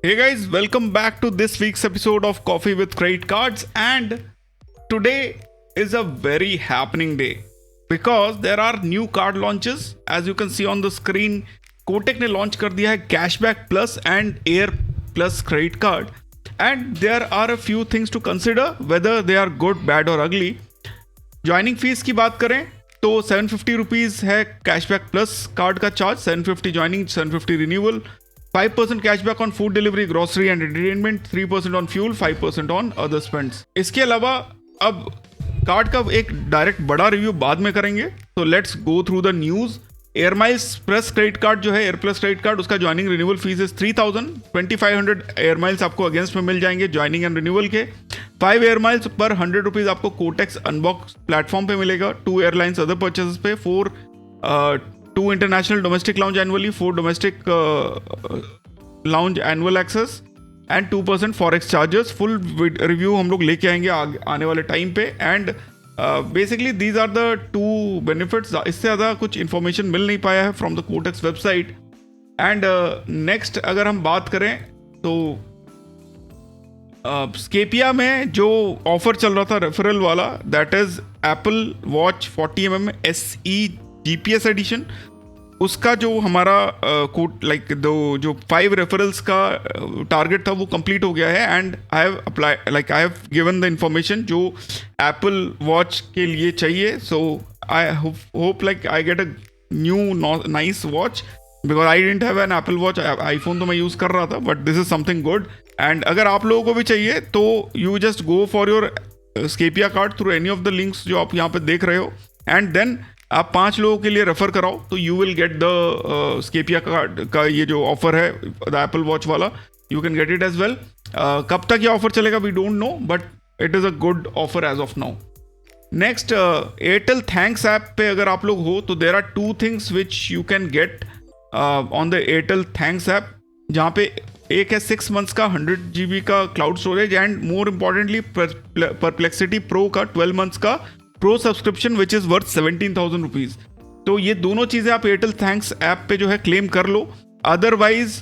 Hey guys, welcome back to this week's episode of Coffee with Credit Cards, and today is a very happening day because there are new card launches. As you can see on the screen, Kotak ने launch कर दिया है Cashback Plus and Air Plus credit card, and there are a few things to consider whether they are good, bad or ugly. Joining fees की बात करें तो 750 rupees है Cashback Plus card का charge, 750 joining, 750 renewal, 5% cashback on food delivery, grocery and entertainment, 3% on fuel, 5% on other spends. इसके अलावा अब card का एक डायरेक्ट बड़ा रिव्यू बाद में करेंगे, तो let's go through the news. Air miles plus credit card जो है, एयर प्लस क्रेडिट कार्ड, उसका joining renewal fees is 3000. 2500 air miles आपको अगेंस्ट में मिल जाएंगे ज्वाइनिंग एंड रिन्यूअल के. 5 एयर माइल्स पर 100 रुपीज़ आपको कोटेक्स अनबॉक्स प्लेटफॉर्म पे मिलेगा. 2 एयरलाइंस अदर परचेजेस पे, 2 international domestic lounge annually, 4 domestic lounge annual access and 2% forex charges. Full review हम लोग लेके आएंगे आने वाले टाइम पे. And basically these are the 2 benefits. इससे ज़्यादा कुछ इन्फॉर्मेशन मिल नहीं पाया है from the Kotak's website. And next अगर हम बात करें तो स्केपिया में जो ऑफर चल रहा था रेफरल वाला, that is Apple watch 40mm SE GPS edition. उसका जो हमारा जो 5 रेफरल्स का टारगेट था वो कंप्लीट हो गया है. And I have given the information जो एप्पल वॉच के लिए चाहिए. So I hope I get a new nice watch because I didn't have an Apple Watch. IPhone तो मैं यूज़ कर रहा था, but this is something good. And अगर आप लोगों को भी चाहिए तो you just go for your Scapia card through any of the links जो आप यहाँ पे देख रहे हो, एंड देन आप 5 लोगों के लिए रेफर कराओ तो you will get the Scapia card का ये जो ऑफर है द एप्पल वॉच वाला, you can get it as well. कब तक ये ऑफर चलेगा we don't know, but it is a good offer as of now. Next, Airtel Thanks app पे अगर आप लोग हो तो there are 2 things which you can get on the Airtel Thanks app, जहाँ पे एक है 6 मंथ्स का 100 GB का cloud storage, and more importantly perplexity pro का 12 मंथ्स का pro subscription which is worth 17,000 rupees. तो ये दोनों चीज़ें आप एयरटेल थैंक्स ऐप पे जो है क्लेम कर लो. अदरवाइज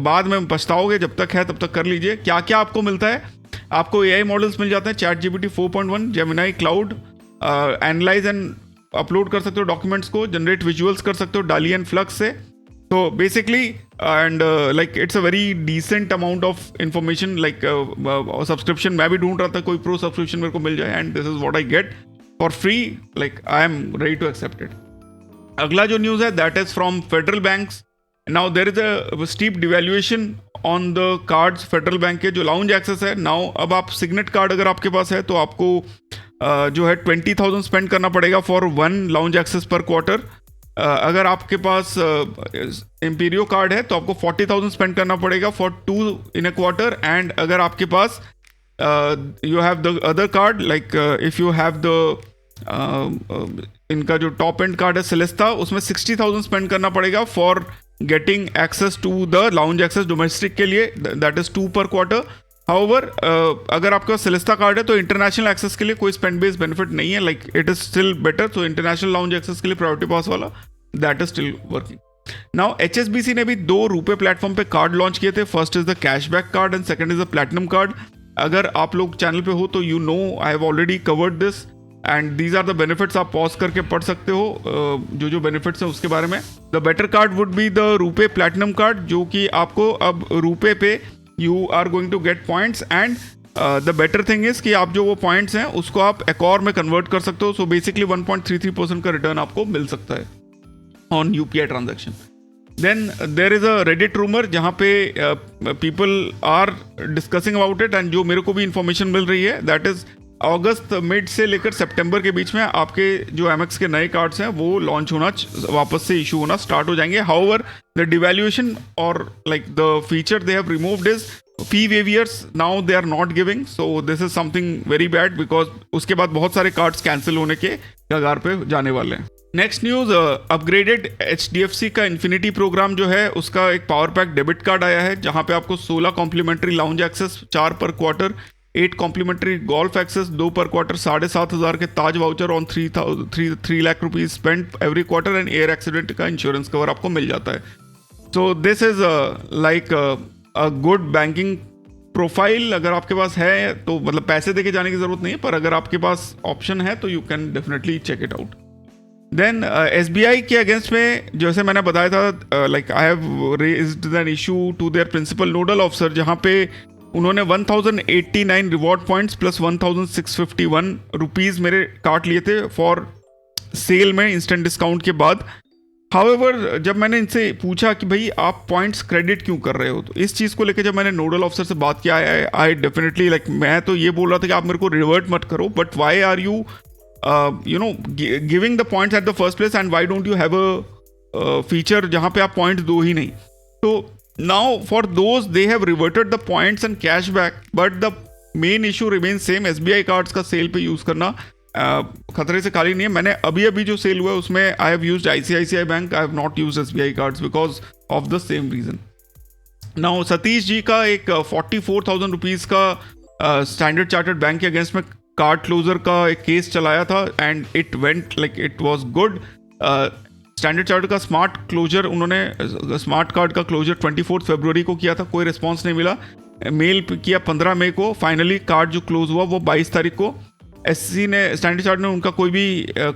बाद में पछताओगे. जब तक है तब तक कर लीजिए. क्या क्या आपको मिलता है? आपको AI मॉडल्स मिल जाते हैं, ChatGPT 4.1, Gemini cloud, analyse and upload कर सकते हो डॉक्यूमेंट्स को, जनरेट विजुअल्स कर सकते हो डाली एंड फ्लक्स से. तो basically and it's a very decent amount of information. Subscription मैं भी ढूंढ रहा था, कोई प्रो सब्सक्रिप्शन मेरे को मिल जाए, and this is what I get for free. I am ready to accept it. अगला जो न्यूज़ है that is from Federal banks. Now there is a steep devaluation on the cards Federal bank के जो lounge access है. Now अब आप signet card अगर आपके पास है तो आपको जो है 20,000 स्पेंड करना पड़ेगा फॉर 1 लाउंज एक्सेस पर क्वार्टर. अगर आपके पास इम्पीरियो कार्ड है तो आपको 40,000 स्पेंड करना पड़ेगा for 2 in a quarter. And अगर आपके पास you have the other card, if you have the इनका जो टॉप एंड कार्ड है सेलेस्टा, उसमें 60,000 स्पेंड करना पड़ेगा for getting access to the lounge access domestic के लिए, दैट इज 2 पर क्वार्टर. हाउएवर अगर आपके पास सेलेस्टा कार्ड है तो इंटरनेशनल एक्सेस के लिए कोई स्पेंड बेस्ड बेनिफिट नहीं है. It is still better. तो इंटरनेशनल लाउंज एक्सेस के लिए प्रायोरिटी पास वाला that is still working. Now HSBC ने भी 2 रुपए प्लेटफॉर्म पे कार्ड लॉन्च किए थे. First is the cashback card and second is the platinum card. अगर आप लोग चैनल पे हो तो you know I have already covered this, and these are the benefits. आप पॉज करके पढ़ सकते हो जो बेनिफिट्स हैं उसके बारे में. The better card would be the RuPay platinum card, जो कि आपको अब रुपे पे you are going to get points, and the better thing is कि आप जो वो पॉइंट्स हैं उसको आप एकॉर में कन्वर्ट कर सकते हो. सो बेसिकली 1.33% का रिटर्न आपको मिल सकता है on UPI transaction. Then there is a Reddit rumour जहाँ पे people are discussing about it, and जो मेरे को भी इंफॉर्मेशन मिल रही है दैट इज अगस्त मिड से लेकर सितंबर के बीच में आपके जो MX के नए कार्ड्स हैं वो लॉन्च होना, वापस से इशू होना स्टार्ट हो जाएंगे. हाउएवर द डिवैल्यूएशन और the feature they have removed is fee waivers. Now they are not giving, so this is something very bad because उसके बाद बहुत सारे कार्ड्स कैंसिल होने के कगार पे जाने वाले हैं. नेक्स्ट न्यूज़, अपग्रेडेड HDFC का इन्फिनिटी प्रोग्राम जो है उसका एक पावर पैक डेबिट कार्ड आया है, जहाँ पे आपको 16 कॉम्प्लीमेंट्री लाउंज एक्सेस, 4 पर क्वार्टर, 8 कॉम्प्लीमेंट्री गोल्फ एक्सेस, 2 पर क्वार्टर, 7,500 के Taj voucher on 3 lakh rupees spend every quarter, and air accident का इंश्योरेंस कवर आपको मिल जाता है. So this is like a good banking profile. अगर आपके पास है तो मतलब पैसे देके जाने की जरूरत नहीं है, पर अगर आपके पास ऑप्शन है तो you can definitely check it out. Then SBI के अगेंस्ट में जैसे मैंने बताया था, like I have raised an issue to their principal nodal officer, जहाँ पे उन्होंने 1089 रिवॉर्ड पॉइंट्स प्लस 1651 रुपीज़ मेरे काट लिए थे फॉर सेल में इंस्टेंट डिस्काउंट के बाद। हाउएवर जब मैंने इनसे पूछा कि भाई आप पॉइंट्स क्रेडिट क्यों कर रहे हो, तो इस चीज़ को लेकर जब मैंने नोडल ऑफिसर से बात किया, आई डेफिनेटली लाइक मैं तो ये बोल रहा था कि आप मेरे को रिवर्ट मत करो, but why are you giving the points at the first place and why don't you have a feature जहाँ पे आप पॉइंट्स दो ही नहीं। तो now for those they have reverted the points and cash back, but the main issue remain same. SBI cards का sale पे use करना खतरे से खाली नहीं है। मैंने अभी जो सेल हुआ है उसमें I have used ICICI bank, I have not used SBI cards because of the same reason. Now Satish ji का एक 44,000 रुपीज़ का स्टैंडर्ड चार्टर्ड बैंक के अगेंस्ट में कार्ड क्लोजर का एक केस चलाया था and it went like it was good. Standard Chartered का स्मार्ट क्लोजर, उन्होंने स्मार्ट कार्ड का क्लोजर 24 फरवरी को किया था, कोई रिस्पॉन्स नहीं मिला। मेल किया 15 मई को, फाइनली कार्ड जो क्लोज हुआ वो 22 तारीख को। SC ने स्टैंडर्ड चार्टर्ड ने उनका कोई भी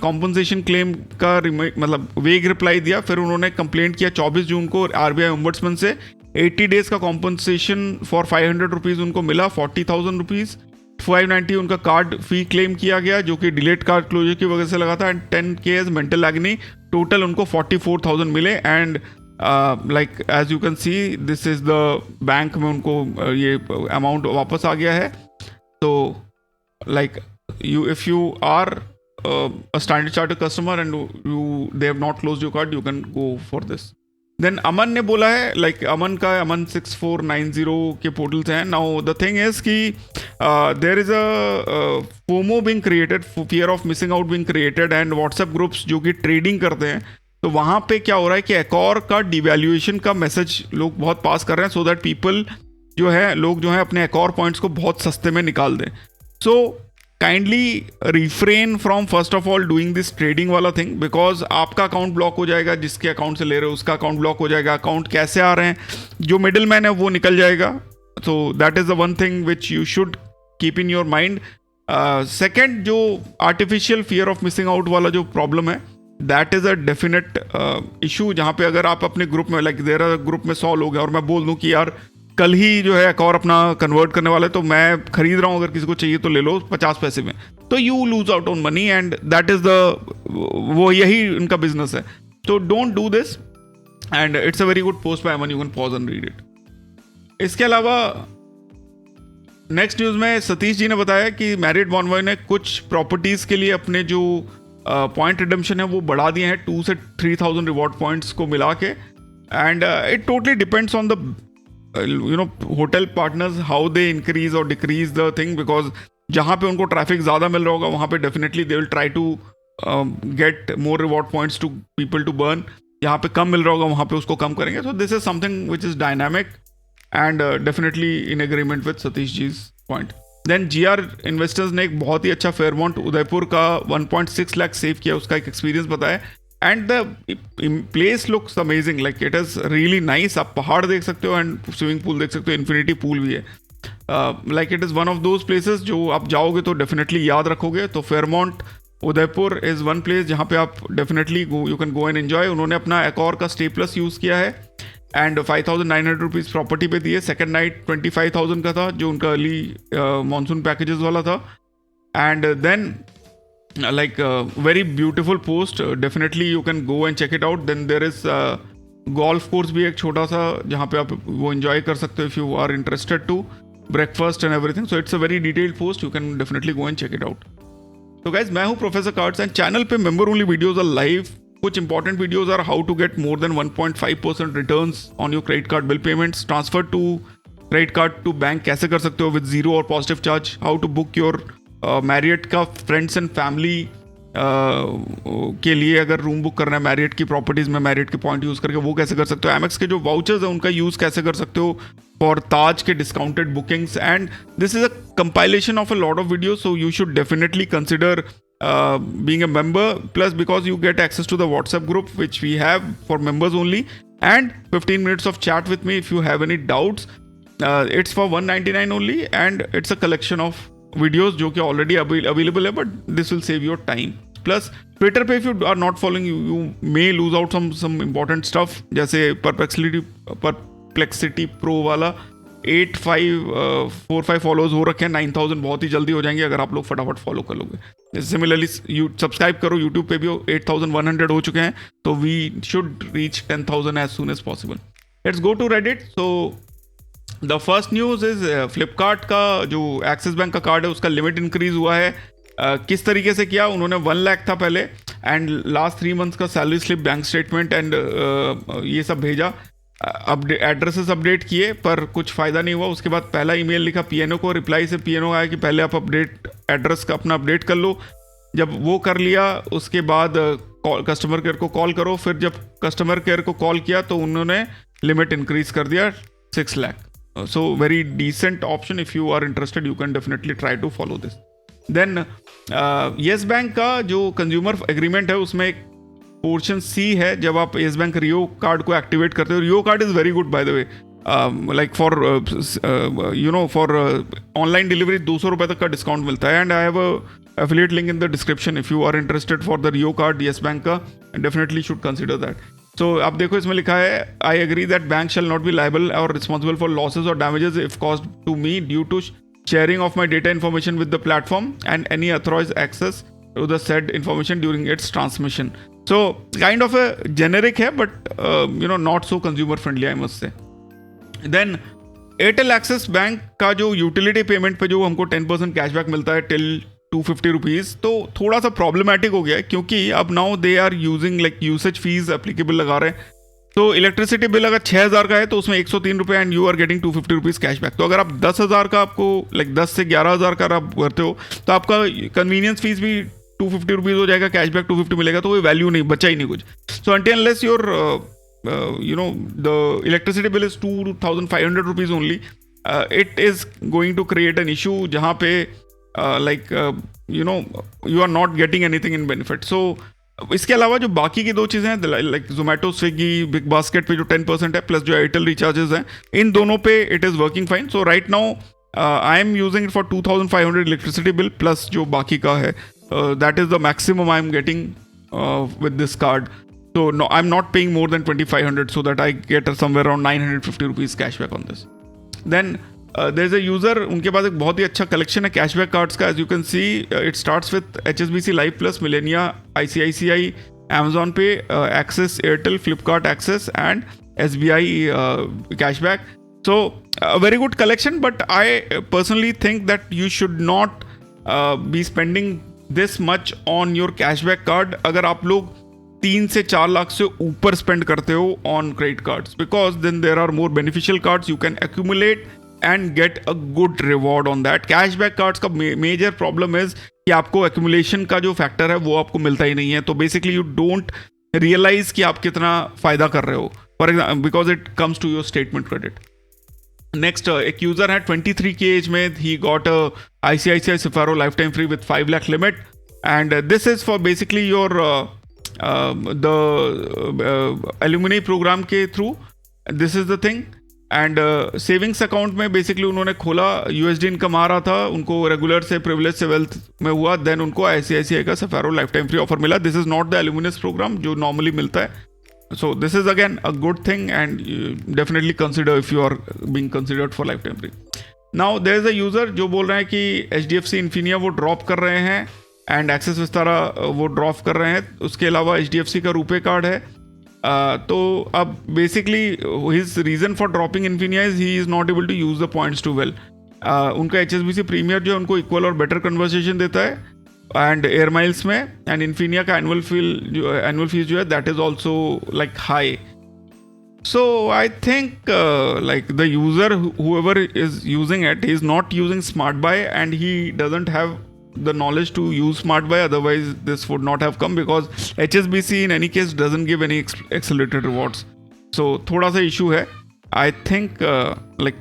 कॉम्पनसेशन क्लेम का मतलब वेग रिप्लाई दिया। फिर उन्होंने कंप्लेंट किया 24 जून को RBI ओम्बड्समैन से। 80 डेज का कॉम्पनसेशन फॉर 500 रुपीज़ उनको मिला, 40,000 रुपीज़। 590 उनका कार्ड फी क्लेम किया गया जो कि डिलेट कार्ड क्लोजर की वजह से लगा था, and 10K as mental agony. Total उनको 44,000 मिले and like as you can see this is the bank में उनको ये अमाउंट वापस आ गया है। तो like if you are a Standard Chartered customer and they have not closed your card, you can go for this. Then अमन ने बोला है, like अमन 6490 के पोर्टल्स हैं। Now the thing is कि there is a FOMO being created, fear of missing out being created, and WhatsApp groups जो कि trading करते हैं, तो वहाँ पे क्या हो रहा है कि एकॉर का डिवैल्यूएशन का मैसेज लोग बहुत पास कर रहे हैं, सो दैट पीपल लोग जो है अपने एकॉर पॉइंट्स को बहुत सस्ते में निकाल दें। So kindly refrain from first of all doing this trading वाला थिंग, बिकॉज आपका अकाउंट ब्लॉक हो जाएगा, जिसके अकाउंट से ले रहे हो उसका अकाउंट ब्लॉक हो जाएगा, अकाउंट कैसे आ रहे हैं, जो मिडिल मैन है वो निकल जाएगा। So that is the one thing which you should keep in your mind. Second, जो artificial fear of missing out वाला जो प्रॉब्लम है, that is a definite issue, जहाँ पे अगर आप अपने ग्रुप में लाइक देर ग्रुप में 100 लोग हैं और मैं बोल दूँ कि यार कल ही जो है अकाउंट अपना कन्वर्ट करने वाला है, तो मैं खरीद रहा हूँ, अगर किसी को चाहिए तो ले लो 50 पैसे में, तो you lose out on money and that is वो यही उनका बिजनेस है। तो don't do this and it's a very good post by Aman, you can pause and read it. इसके अलावा नेक्स्ट न्यूज में सतीश जी ने बताया कि मैरियट बॉनवॉय ने कुछ प्रॉपर्टीज के लिए अपने जो पॉइंट रिडम्पशन है वो बढ़ा दिए हैं 2 से 3,000 रिवॉर्ड पॉइंट्स को मिला के, and it totally depends on the hotel partners how they increase और डिक्रीज द थिंग, बिकॉज जहाँ पे उनको ट्रैफिक ज़्यादा मिल रहा होगा वहाँ पे definitely they will try to get more reward points to people to burn, यहाँ पे कम मिल रहा होगा वहाँ पे उसको कम करेंगे। So this is something which is dynamic and definitely in agreement with Satish जीज पॉइंट। देन GR इन्वेस्टर्स ने एक बहुत ही अच्छा फेयरमाउंट उदयपुर का 1.6 लाख सेव किया, उसका एक एक्सपीरियंस बताया, and the place looks amazing, like it is really nice. आप पहाड़ देख सकते हो एंड स्विमिंग पूल देख सकते हो, इन्फिनिटी पूल भी है। Like it is one of those places जो आप जाओगे तो डेफिनेटली याद रखोगे। तो Fairmont Udaipur is one place जहाँ पे आप definitely you can go and enjoy. उन्होंने अपना एकॉर का स्टे प्लस यूज़ किया है एंड 5,900 रुपीज़ प्रॉपर्टी पे दिए। सेकेंड नाइट 25,000 का था जो उनका अर्ली मानसून पैकेजेस वाला था, and then like very beautiful post, definitely you can go and check it out. Then there is golf course भी एक छोटा सा जहाँ पे आप वो enjoy कर सकते हो if you are interested to, breakfast and everything. So it's a very detailed post, you can definitely go and check it out. So guys, मैं हूँ प्रोफेसर कार्ड्स एंड चैनल पे member only videos are live. कुछ important videos are how to get more than 1.5% returns on your credit card bill payments, transfer to credit card to bank कैसे कर सकते हो with zero or positive charge, how to book your Marriott का friends and family के लिए अगर room book करना है मैरियट की प्रॉपर्टीज़ में मैरियट के पॉइंट यूज़ करके वो कैसे कर सकते हो, एमएक्स के जो वाउचर्स हैं उनका यूज़ कैसे कर सकते हो फॉर ताज के discounted bookings, and this is a compilation of a lot of videos, so you should definitely consider being a member, plus because you get access to the WhatsApp group which we have for members only, and 15 minutes of chat with me if you have any doubts. It's for 199 only, and it's a collection of videos जो कि already available है, but this will save your time. Plus Twitter पे if you are not following, you may lose out some important stuff, जैसे Perplexity Pro वाला 8545 followers हो रखे हैं, 9000 बहुत ही जल्दी हो जाएंगे अगर आप लोग फटाफट फॉलो कर लोगे. सिमिलरली सब्सक्राइब करो, यूट्यूब पे भी 8100 हो चुके हैं, तो we should reach 10,000 as soon as possible. Let's go to Reddit. So the first news is Flipkart का जो एक्सिस बैंक का कार्ड है उसका लिमिट इंक्रीज हुआ है. किस तरीके से किया, उन्होंने 1 लाख था पहले, एंड लास्ट 3 मंथ्स का salary slip, bank statement and ये सब भेजा, एड्रेसेस अपडेट किए, पर कुछ फ़ायदा नहीं हुआ. उसके बाद पहला ईमेल लिखा पीएनओ को, रिप्लाई से पीएनओ आया कि पहले आप एड्रेस का अपना अपडेट कर लो. जब वो कर लिया उसके बाद कस्टमर केयर को कॉल करो. फिर जब कस्टमर केयर को कॉल किया तो उन्होंने लिमिट इंक्रीज कर दिया 6 lakh. So very decent option. If you are interested you can definitely try to follow this. Then Yes bank का जो कंज्यूमर एग्रीमेंट है उसमें एक पोर्शन सी है. जब आप येस बैंक रियो कार्ड को एक्टिवेट करते हो, Rio card is very good by the way, like for for online delivery 200 रुपये तक का डिस्काउंट मिलता है. And I have a affiliate link in the description. If you are interested for the Rio card Yes bank का, definitely should consider that. So आप देखो इसमें लिखा है, I agree that bank shall not be liable और responsible for losses और damages if caused to me due to sharing of my data information with the platform and any authorized access to the said information during its transmission. So kind of a generic है, but not so consumer friendly, I must say. Then Airtel Axis Bank का जो utility payment पे जो हमको 10% cashback मिलता है till 250 rupees, तो थोड़ा सा प्रॉब्लमेटिक हो गया है, क्योंकि अब now they are using like usage fees applicable लगा रहे हैं. तो इलेक्ट्रिसिटी बिल अगर 6000 का है तो उसमें 103 रुपये and you are getting 250 rupees cashback. तो अगर आप 10,000 का आपको लाइक 10 से 11,000 का आप भरते हो तो आपका कन्वीनियंस फीस भी 250 रुपीज़ हो जाएगा, कैशबैक 250 मिलेगा, तो कोई वैल्यू नहीं, बचा ही नहीं कुछ. So until unless your the electricity bill is 2,500 rupees only, it is going to create an issue जहाँ पे you are not getting anything in benefit. So इसके अलावा जो बाकी की 2 चीज़ें हैं like Zomato, Swiggy, Big Basket पे जो 10% है, प्लस जो एयरटेल रिचार्जेस हैं, इन दोनों पे it is working fine. So right now I am using it for 2,500 electricity bill, plus जो बाकी का है that is the maximum I am getting with this card. So no, I am not paying more than 2,500 so that I get somewhere around 950 rupees cashback on this. Then there is a user, उनके पास एक बहुत ही अच्छा collection है cashback cards का. As you can see it starts with HSBC life plus, Millennia, ICICI, Amazon pay, Axis, Airtel, Flipkart Axis and SBI cashback. So a very good collection, but I personally think that you should not be spending this much on your cashback card अगर आप लोग 3 से 4 लाख से ऊपर spend करते हो on credit cards, because then there are more beneficial cards you can accumulate and get a good reward on that. Cashback cards का major problem is कि आपको एक्यूमुलेशन का जो फैक्टर है वो आपको मिलता ही नहीं है. तो बेसिकली यू डोंट रियलाइज कि आप कितना फ़ायदा कर रहे हो, for example, because it comes to your statement credit. Next, एक यूज़र है 23 की एज में, he got ICICI Sapphire life time free with 5 lakh limit, and this is for basically your the alumni program के थ्रू. This is the thing. And savings account में basically उन्होंने खोला, USD income आ रहा था उनको, रेगुलर से प्रिविलेज से वेल्थ में हुआ, देन उनको ICICI का Sapphiro life time free offer मिला. This is not the alumnus program जो नॉर्मली मिलता है. So this is again a good thing and definitely consider if you are being considered for life time free. Now there is a user जो बोल रहे हैं कि HDFC Infinia वो drop कर रहे हैं एंड एक्सिस विस्तारा वो ड्रॉप कर रहे हैं. उसके अलावा HDFC का रुपे कार्ड है. तो अब basically his reason for dropping Infinia is he is not able to use the points to well. उनका HSBC प्रीमियर जो है उनको इक्वल और बेटर कन्वर्सेशन देता है एंड एयर माइल्स में, एंड इन्फिनिया का एनुअल फीस जो है that is also like high. So I think like the user whoever is using it, he is not using Smart Buy and he doesn't have the knowledge to use Smart Buy, otherwise this would not have come, because HSBC in any case doesn't give any accelerated rewards. So थोड़ा सा issue है. I think like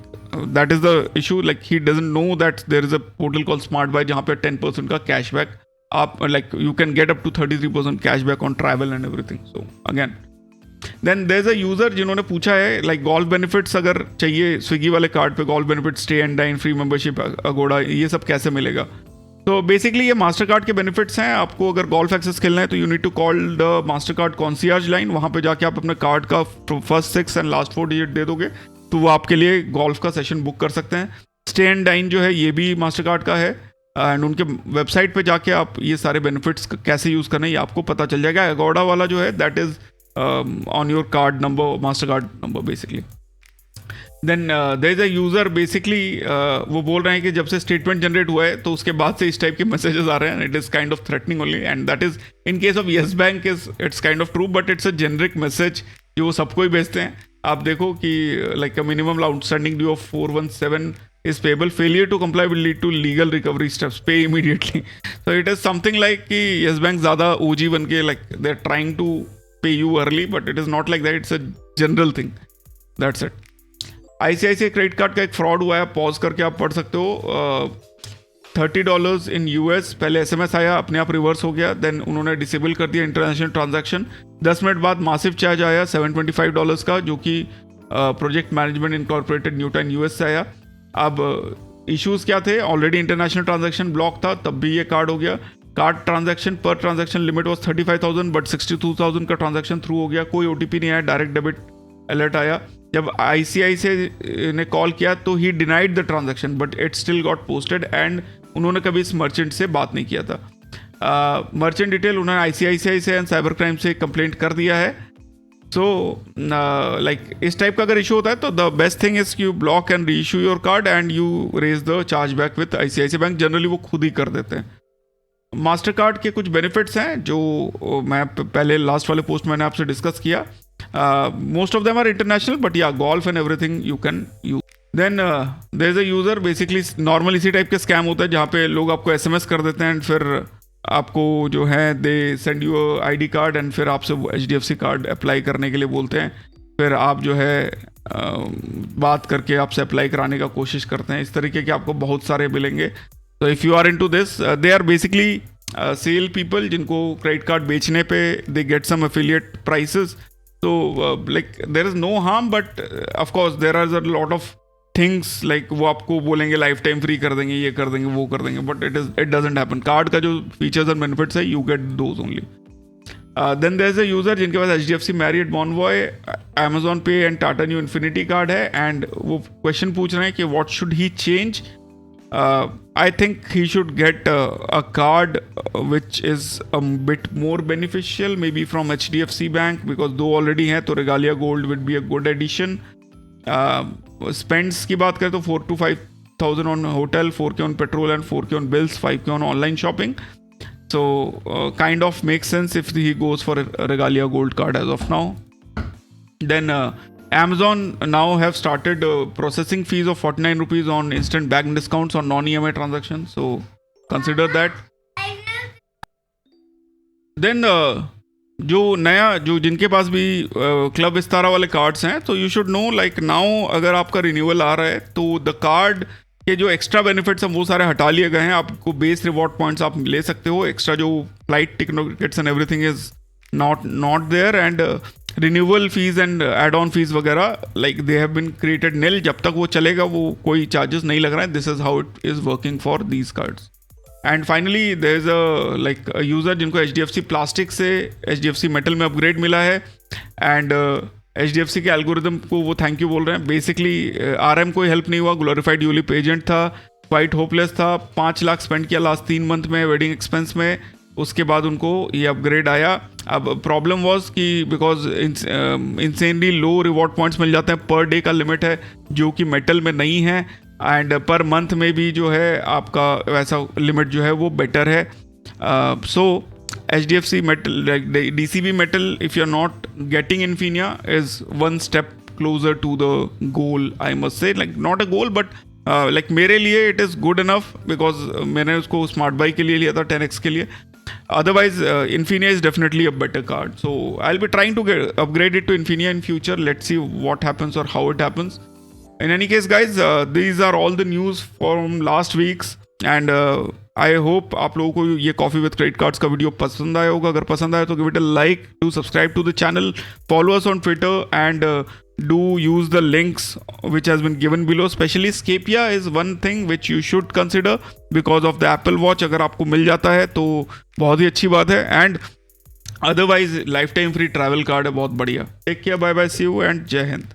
that is the issue, like he doesn't know that there is a portal called Smart Buy जहाँ पे 10% का cashback आप like you can get up to 33% cashback on travel and everything. So again then there is a user जिन्होंने पूछा है like golf benefits अगर चाहिए Swiggy वाले कार्ड पे, golf benefit, stay and dine, free membership, Agoda, ये सब कैसे मिलेगा? तो बेसिकली ये मास्टर कार्ड के बेनिफिट्स हैं। आपको अगर गोल्फ एक्सेस खेलना है तो you need to call the Mastercard concierge line. वहाँ पे जाके आप अपने कार्ड का फर्स्ट 6 एंड लास्ट 4 डिजिट दे दोगे तो वो आपके लिए गोल्फ का सेशन बुक कर सकते हैं। स्टे एंड डाइन जो है ये भी मास्टर कार्ड का है, एंड उनके वेबसाइट पे जाके आप ये सारे बेनिफिट्स कैसे यूज़ करना है ये आपको पता चल जाएगा। अगोड़ा वाला जो है that is on your card number, master card number basically. Then there is a user basically वो बोल रहे हैं कि जब से स्टेटमेंट जनरेट हुआ है तो उसके बाद से इस टाइप के मैसेजेस आ रहे हैं। It is kind of threatening only, and that is in case of yes bank is it's kind of true, but it's a generic message जो वो सबको ही भेजते हैं। आप देखो कि like a minimum outstanding due of 417 is payable, failure to comply will lead to legal recovery steps, pay immediately. So it is something like कि yes bank ज़्यादा OG बन के like they're trying to pay you early, but it is not like that. It's a general thing. That's it. ICICI credit card का एक fraud हुआ है, pause करके आप पढ़ सकते हो। $30 इन US, पहले SMS आया, अपने आप रिवर्स हो गया, देन उन्होंने डिसेबल कर दिया इंटरनेशनल ट्रांजैक्शन। 10 मिनट बाद मासिव चार्ज आया $725 का, जो कि project management incorporated Newton US से आया। अब इश्यूज क्या थे? ऑलरेडी इंटरनेशनल ट्रांजैक्शन ब्लॉक था, तब भी ये कार्ड हो गया। कार्ड ट्रांजैक्शन पर ट्रांजैक्शन लिमिट वॉज 35,000 बट 62,000 का ट्रांजैक्शन थ्रू हो गया। कोई OTP नहीं आया, डायरेक्ट डेबिट अलर्ट आया। जब ICICI ने कॉल किया तो ही denied the transaction but it still got posted, and उन्होंने कभी इस मर्चेंट से बात नहीं किया था। मर्चेंट डिटेल उन्होंने ICICI से एंड साइबर क्राइम से कंप्लेंट कर दिया है। सो लाइक इस टाइप का अगर इशू होता है तो the best thing is you block and reissue your card and you raise the chargeback with ICICI bank. Generally वो खुद ही कर देते हैं। मास्टर कार्ड के कुछ बेनिफिट्स हैं जो मैं पहले लास्ट वाले पोस्ट मैंने आपसे डिस्कस किया। Most of them are international, but या golf and everything you can use. Then there is a user, basically normal इसी टाइप के स्कैम होता है जहाँ पे लोग आपको SMS कर देते हैं एंड फिर आपको जो है they send you ID card and फिर आपसे HDFC कार्ड अप्लाई करने के लिए बोलते हैं। फिर आप जो है बात करके आपसे अप्लाई कराने का कोशिश करते हैं। इस तरीके के आपको बहुत सारे मिलेंगे। तो if you are into this, they are basically sale people जिनको क्रेडिट कार्ड बेचने पे they get some affiliate prices. तो like there is no harm, but of course there are a lot of things like वो आपको बोलेंगे life time free कर देंगे, ये कर देंगे, वो कर देंगे, but it doesn't happen. Card का जो फीचर्स एंड बेनिफिट्स है you get those only. Then there is a user जिनके पास HDFC Marriott Bonvoy, Amazon pay and Tata Neu infinity card है, एंड वो क्वेश्चन पूछ रहे हैं कि what should he change. I think he should get a card which is a bit more beneficial, maybe from HDFC Bank, because दो already हैं तो Regalia Gold would be a good addition. Spends की बात करें तो 4 to 5,000 on hotel, 4K on petrol and 4K on bills, 5K on online shopping. So kind of makes sense if he goes for a Regalia Gold card as of now. Then Amazon now have started processing fees of 49 rupees on instant bank discounts on non-EMI transactions. So consider that. Then जो नया जो जिनके पास भी club Vistara वाले cards हैं तो you should know like now अगर आपका रिन्यूअल आ रहा है तो द कार्ड के जो एक्स्ट्रा बेनिफिट्स हैं वो सारे हटा लिए गए हैं। आपको बेस रिवॉर्ड पॉइंट्स आप ले सकते हो, एक्स्ट्रा जो flight tickets and everything is not there, and renewal fees and add on fees वगैरह like they have been created nil. जब तक वो चलेगा वो कोई चार्जेस नहीं लग रहा है। This is how it is working for these cards. And finally there is a user जिनको HDFC प्लास्टिक से HDFC मेटल में अपग्रेड मिला है, एंड HDFC के एल्गोरिदम को वो थैंक यू बोल रहे हैं। बेसिकली RM कोई हेल्प नहीं हुआ, ग्लोरीफाइड यूलिप एजेंट था, क्वाइट होपलेस था, 5 लाख स्पेंड किया लास्ट 3 मंथ में वेडिंग एक्सपेंस में, उसके बाद उनको ये अपग्रेड आया। अब प्रॉब्लम वॉज कि because insanely low reward points मिल जाते हैं, पर डे का लिमिट है जो कि मेटल में नहीं है, एंड पर मंथ में भी जो है आपका वैसा लिमिट जो है वो बेटर है। So HDFC metal DCB metal if you are not getting Infinia is one step closer to the goal, I must say, like not a goal but like मेरे लिए it is good enough because मैंने उसको smart by के लिए लिया था 10x के लिए। Otherwise, Infinia is definitely a better card. So I'll be trying to upgrade it to Infinia in future. Let's see what happens or how it happens. In any case, guys, these are all the news from last week's, and I hope आप लोगों को ये coffee with credit cards का video पसंद आया होगा. अगर पसंद आया तो give it a like, do subscribe to the channel, follow us on Twitter, and do use the links which has been given below. Especially Scapia is one thing which you should consider because of the Apple Watch. अगर आपको मिल जाता है तो बहुत ही अच्छी बात है. And otherwise life time free travel card है, बहुत बढ़िया. Take care, bye bye, see you and जय हिंद.